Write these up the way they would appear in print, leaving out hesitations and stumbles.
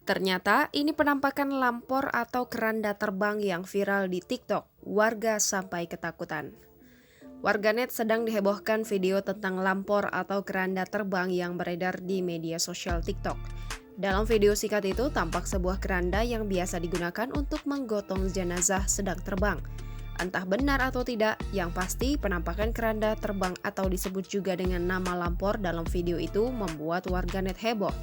Ternyata ini penampakan lampor atau keranda terbang yang viral di TikTok. Warga sampai ketakutan. Warganet sedang dihebohkan video tentang lampor atau keranda terbang yang beredar di media sosial TikTok. Dalam video singkat itu tampak sebuah keranda yang biasa digunakan untuk menggotong jenazah sedang terbang. Entah benar atau tidak, yang pasti penampakan keranda terbang atau disebut juga dengan nama lampor dalam video itu membuat warganet heboh.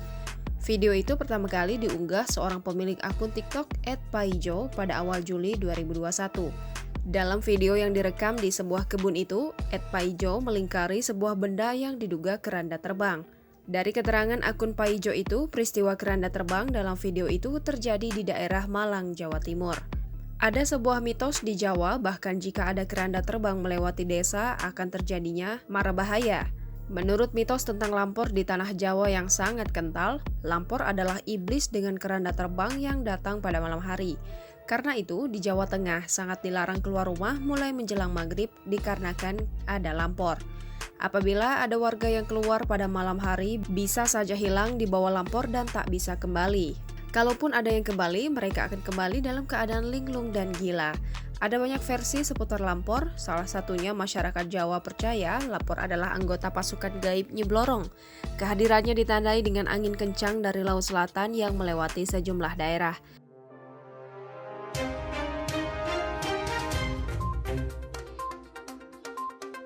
Video itu pertama kali diunggah seorang pemilik akun TikTok @paijo pada awal Juli 2021. Dalam video yang direkam di sebuah kebun itu, @paijo melingkari sebuah benda yang diduga keranda terbang. Dari keterangan akun Paijo itu, peristiwa keranda terbang dalam video itu terjadi di daerah Malang, Jawa Timur. Ada sebuah mitos di Jawa, bahkan jika ada keranda terbang melewati desa akan terjadinya mara bahaya. Menurut mitos tentang lampor di tanah Jawa yang sangat kental, lampor adalah iblis dengan keranda terbang yang datang pada malam hari. Karena itu, di Jawa Tengah sangat dilarang keluar rumah mulai menjelang maghrib dikarenakan ada lampor. Apabila ada warga yang keluar pada malam hari, bisa saja hilang di bawah lampor dan tak bisa kembali. Kalaupun ada yang kembali, mereka akan kembali dalam keadaan linglung dan gila. Ada banyak versi seputar lampor, salah satunya masyarakat Jawa percaya lampor adalah anggota pasukan gaib Nyi Blorong. Kehadirannya ditandai dengan angin kencang dari laut selatan yang melewati sejumlah daerah.